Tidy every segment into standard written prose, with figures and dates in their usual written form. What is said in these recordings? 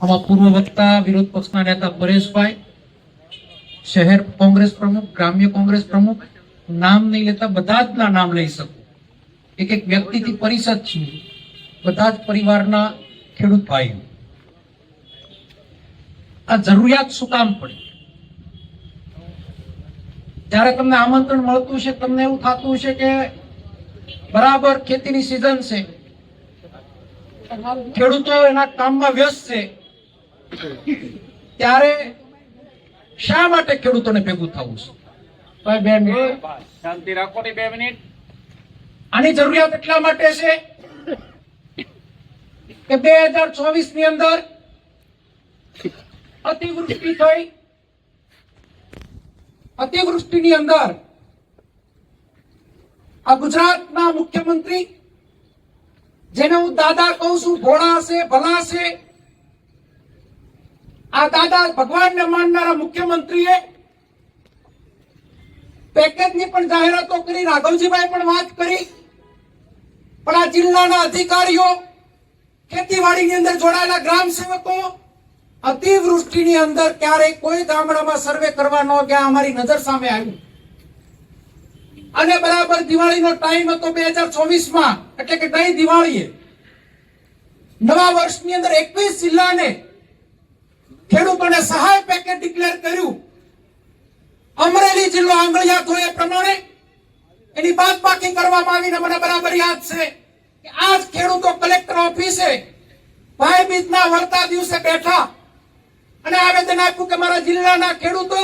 આમાં પૂર્વ વક્તા વિરોધ પક્ષના નેતા પરેશભાઈ, શહેર કોંગ્રેસ પ્રમુખ, ગ્રામ્ય કોંગ્રેસ પ્રમુખ, નામ નહીં લેતા બધા જ ના નામ લઈ શકું. એક એક વ્યક્તિથી પરિષદ છે, બધા જ પરિવારના ખેડૂત ભાઈઓ. આ જરૂરિયાત શું કામ પડી? જ્યારે તમને આમંત્રણ મળતું છે, તમને એવું થતું છે કે બરાબર ખેતીની સિઝન છે, ખેડૂતો એના કામમાં વ્યસ્ત છે, ત્યારે શા માટે ખેડૂતોને ભેગું થવું છે? ભાઈ 2 મિનિટ શાંતિ રાખો ને, 2 મિનિટ. આની જરૂરિયાત એટલા માટે છે કે 2024 ની અંદર અતિવૃષ્ટિ થઈ. અતિવૃષ્ટિની અંદર આ ગુજરાતના મુખ્યમંત્રી, જેને હું દાદા કહું છું, ભોળા છે, ભલા છે, આ દાદા ભગવાનને માનનારા મુખ્યમંત્રીએ પેકેજની પણ જાહેરાતો કરી, રાઘવજીભાઈ પણ વાત કરી, પણ આ જિલ્લાના અધિકારીઓ, ખેતીવાડીની અંદર જોડાયેલા ગ્રામ સેવકો અતિવૃષ્ટિની અંદર ક્યારેય કોઈ ગામડામાં સર્વે કરવા ન ગયા. અમારી નજર સામે આવ્યું. અને બરાબર દિવાળીનો ટાઈમ હતો 2024માં, એટલે કે ગઈ દિવાળીએ નવા વર્ષની અંદર 21 જિલ્લાને ખેડૂતોને સહાય પેકેજ ડિક્લેર કર્યું. અમરેલી જિલ્લો આંગળિયા ધોયે પ્રમાણે એની બાદબાકી કરવામાં આવીને મને બરાબર યાદ છે કે આજ ખેડૂતો કલેક્ટર ઓફિસે ભાઈ બીજના વળતા દિવસે બેઠા અને આવેદન આપ્યું કે મારા જિલ્લાના ખેડૂતો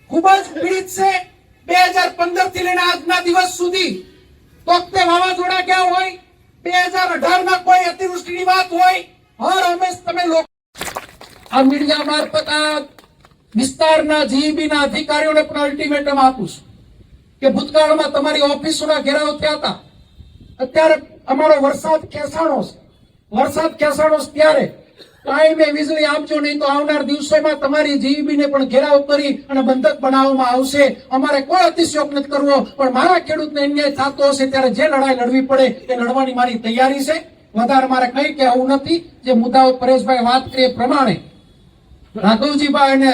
ખૂબ જ પીડિત છે. 2015 થી લઈને આજના દિવસ સુધી વખતે વાવાઝોડા ગયા હોય, 2018 કોઈ અતિવૃષ્ટિની વાત હોય, હર હંમેશ તમે લોકો આ મીડિયા મારફત આ વિસ્તારના જીઈબીના અધિકારીઓને પણ અલ્ટિમેટમ આપું છું કે ભૂતકાળમાં તમારી ઓફિસોના ઘેરાવ થયા હતા. અત્યારે અમારો વરસાદ ખેંચાણો છે, ત્યારે ટાઈમે વીજળી આપજો, નહીં તો આવનાર દિવસોમાં તમારી જીઈબીને પણ ઘેરાવ કરી અને બંધક બનાવવામાં આવશે. અમારે કોઈ અતિશયોગ નથી કરવો, પણ મારા ખેડૂતને અન્યાય થતો હશે ત્યારે જે લડાઈ લડવી પડે એ લડવાની મારી તૈયારી છે. વધારે મારે કઈ કહેવું નથી. જે મુદ્દાઓ પરેશભાઈ વાત કરી એ પ્રમાણે રાઘવજીભાઈ અને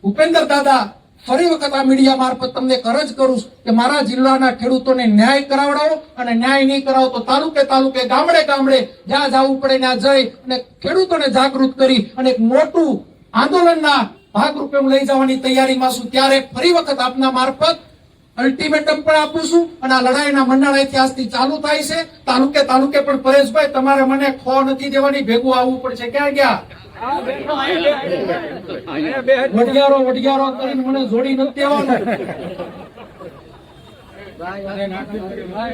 ભૂપેન્દ્ર દાદા, ફરી વખત આ મીડિયા મારફત તમને અરજ કરું કે મારા જિલ્લાના ખેડૂતોને ન્યાય કરાવડાવો, અને ન્યાય નહીં કરાવો તો તાલુકે તાલુકે, ગામડે ગામડે જ્યાં જવું પડે ત્યાં જઈ અને ખેડૂતોને જાગૃત કરી અને એક મોટું આંદોલનના ભાગરૂપે હું લઈ જવાની તૈયારીમાં છું. ત્યારે ફરી વખત આપના મારફત અલ્ટિમેટમ પણ આપું છું અને આ લડાઈના મંડાણા ઇતિહાસથી ચાલુ થાય છે. તાલુકે તાલુકે પણ પરેશભાઈ તમારે મને ખો નથી દેવાની, ભેગું આવવું પડશે. ક્યાં ગયા વડિયારો કરીને મને જોડી નથી દેવાનું.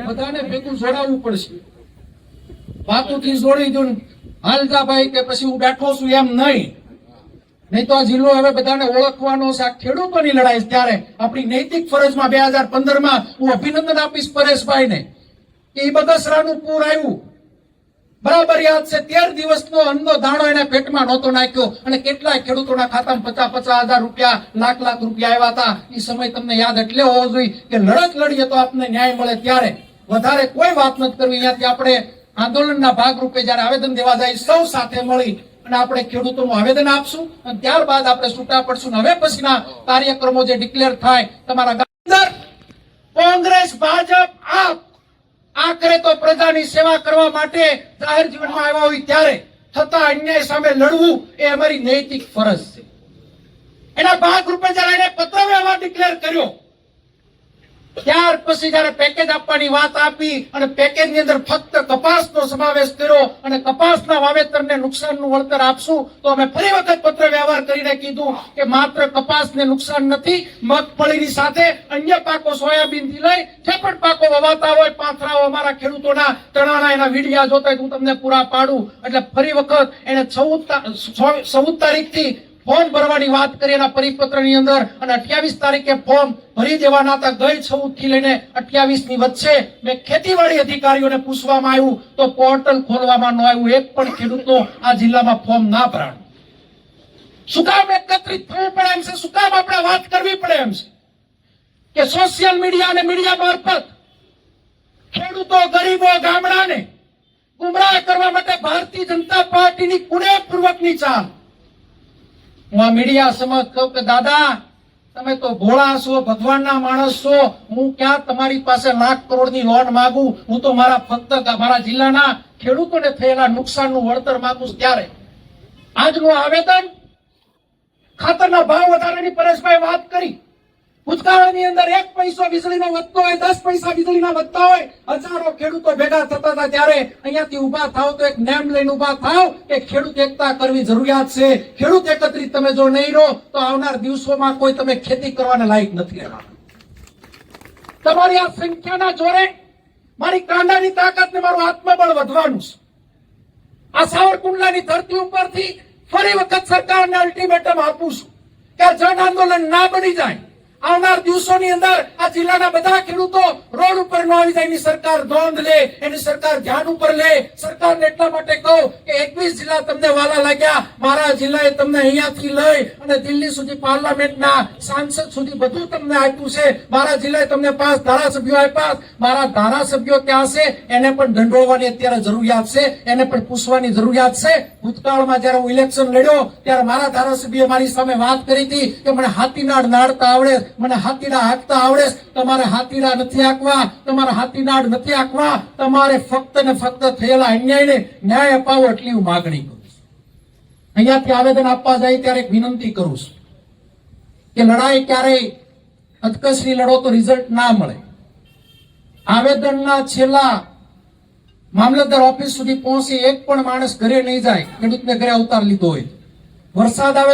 બધાને ભેગું જોડાવવું પડશે. વાતુથી જોડી દઉં હાલતા ભાઈ કે પછી હું બેઠો છું એમ નહીં તો આ જિલ્લો હવે બધાને ઓળખવાનો છે. આ ખેડૂતોની લડાઈ. ત્યારે આપણી નૈતિક ફરજમાં 2015માં હું અભિનંદન આપીશ પરેશભાઈને કે એ બગસરાનું પૂર આવ્યું. બરાબર યાદ છે, 13 દિવસનો અન્નનો દાણો એના પેટમાં નહોતો નાખ્યો અને કેટલાય ખેડૂતોના ખાતામાં 50,000 રૂપિયા, લાખ રૂપિયા આવ્યા હતા. એ સમય તમને યાદ એટલે હોવો જોઈએ કે લડત લડીએ તો આપને ન્યાય મળે. ત્યારે વધારે કોઈ વાત નથી કરવી. અહીંયાથી આપણે આંદોલનના ભાગરૂપે જયારે આવેદન દેવા જાય, સૌ સાથે મળી અને આપણે ખેડૂતોનું આવેદન આપશું અને ત્યારબાદ આપણે છૂટા પડશું. હવે પછીના કાર્યક્રમો જે ડિક્લેર થાય તમારા અંદર, કોંગ્રેસ, ભાજપ, આપ આખરે તો પ્રજાની સેવા કરવા માટે જાહેર જીવનમાં આવ્યા હોય ત્યારે થતા અન્યાય સામે લડવું એ અમારી નૈતિક ફરજ છે. એના ભાગરૂપે જયારે એને પત્ર વ્યવહાર ડિક્લેર કર્યો, ત્યાર પછી જયારે પેકેજ આપવાની વાત આપી અને પેકેજની અંદર ફક્ત કપાસનો સમાવેશ કર્યો અને કપાસના વાવેતરને નુકસાનનું વળતર આપશું, તો અમે ફરી વખત પત્ર વ્યવહાર કરીને કીધું કે માત્ર કપાસને નુકસાન નથી, મગફળીની સાથે અન્ય પાકો, સોયાબીનથી લઈ ઠેપણ પાકો વવાતા હોય, પાથરાઓ અમારા ખેડૂતોના ચણાના એના વીડિયા જોતા હું તમને પૂરા પાડું. એટલે ફરી વખત એને 14 તારીખથી ફોર્મ ભરવાની વાત કરી એના પરિપત્રની અંદર અને 28 તારીખે ફોર્મ ભરી દેવાના હતા. ગઈ 14 થી લઈને 28 ની વચ્ચે મેં ખેતીવાડી અધિકારીઓને પૂછવામાં આવ્યું તો પોર્ટલ ખોલવામાં ન આવ્યું. એક પણ ખેડૂતનો આ જિલ્લામાં ફોર્મ ના ભરાણું. શું કામ એકત્રિત થવું પડે એમ છે? શું કામ આપણે વાત કરવી પડે એમ છે કે સોશિયલ મીડિયા અને મીડિયા મારફત ખેડૂતો, ગરીબો, ગામડાને ગુમરાહ કરવા માટે ભારતીય જનતા પાર્ટીની કુનેપૂર્વકની ચાલ. હું આ મીડિયા સમક્ષ કહું કે દાદા, તમે તો ભોળા છો, ભગવાનના માણસ છો. હું ક્યાં તમારી પાસે લાખ કરોડની લોન માંગુ? હું તો ફક્ત મારા જિલ્લાના ખેડૂતોને થયેલા નુકસાનનું વળતર માંગુ છું. ત્યારે આજનું આવેદન ખાતરના ભાવ વધારાની પરેશભાઈ વાત કરી. ભૂતકાળની અંદર 1 પૈસો વીજળીનો વધતો હોય, 10 પૈસા વીજળીના વધતા હોય, હજારો ખેડૂતો ભેગા થતા હતા. ત્યારે અહીંયાથી ઉભા થાવ તો એક નેમ લઈને ઉભા થાવ કે ખેડૂત એકતા કરવી જરૂરિયાત છે. ખેડૂત એકત્રિત તમે જો નહીં રહો તો આવનાર દિવસોમાં કોઈ તમે ખેતી કરવાને લાયક નથી રહેવાના. તમારી આ સંખ્યાના જોરે મારી કાંડાની તાકાત ને મારું આત્મબળ વધવાનું છે. આ સાવરકુંડલાની ધરતી ઉપરથી ફરી વખત સરકારને અલ્ટિમેટમ આપું છું કે આ જન આંદોલન ના બની જાય. આવનાર દિવસોની અંદર આ જિલ્લાના બધા ખેડૂતો રોડ ઉપર ન આવી જાય. એની સરકાર નોંધ લે, એની સરકાર ધ્યાન ઉપર લે. સરકારને એટલા માટે કહું કે 21 જિલ્લા તમને વાલા લાગ્યા. મારા જિલ્લાએ તમને અહીંયાથી લઈ અને દિલ્હી સુધી પાર્લામેન્ટના સાંસદ સુધી બધું તમને આપ્યું છે. મારા જિલ્લાએ તમને 5 ધારાસભ્યો આપ્યા. મારા ધારાસભ્યો ક્યાં છે એને પણ દંડોવાની અત્યારે જરૂરિયાત છે, એને પણ પૂછવાની જરૂરિયાત છે. ભૂતકાળમાં જયારે હું ઇલેક્શન લડ્યો ત્યારે મારા ધારાસભ્યએ મારી સામે વાત કરી હતી કે મને હાથીનાડ નાડતા આવડે, મને હાથીડા હાંકતા આવડે. તમારે હાથીડા નથી હાંકવા, તમારે હાથીનાડ નથી હાંકવા. તમારે ફક્ત ને ફક્ત થયેલા અન્યાયને ન્યાય અપાવો એટલી હું માગણી કરું છું. અહીંયાથી આવેદન આપવા જાય ત્યારે એક વિનંતી કરું છું કે લડાઈ ક્યારેય અટકસરી લડો તો રિઝલ્ટ ના મળે. આવેદનના છેલ્લા મામલતદાર ઓફિસ સુધી પહોંચી એક પણ માણસ ઘરે નહીં જાય ખેડૂતને ઘરે અવતાર લીધો હોય. વરસાદ આવે